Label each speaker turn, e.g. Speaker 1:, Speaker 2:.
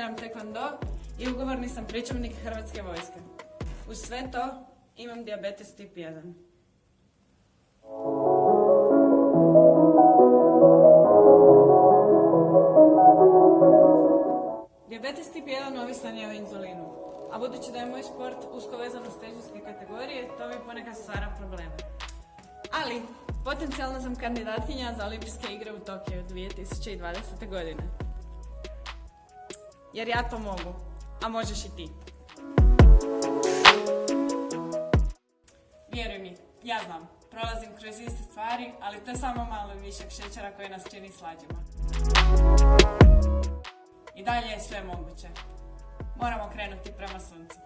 Speaker 1: treniraram taekwondo i ugovorni sam pričuvnik Hrvatske vojske. Uz sve to imam dijabetes tip 1. Dijabetes tip 1 ovisan je o inzulinu, a budući da je moj sport usko vezan uz težinske kategorije, to mi ponekad stvara probleme. Ali, potencijalno sam kandidatkinja za Olimpijske igre u Tokiju 2020. godine. Jer ja to mogu, a možeš i ti. Vjeruj mi, ja znam, prolazim kroz iste stvari, ali to je samo malo višak šećera koji nas čini slađima. I dalje je sve moguće. Moramo krenuti prema suncu.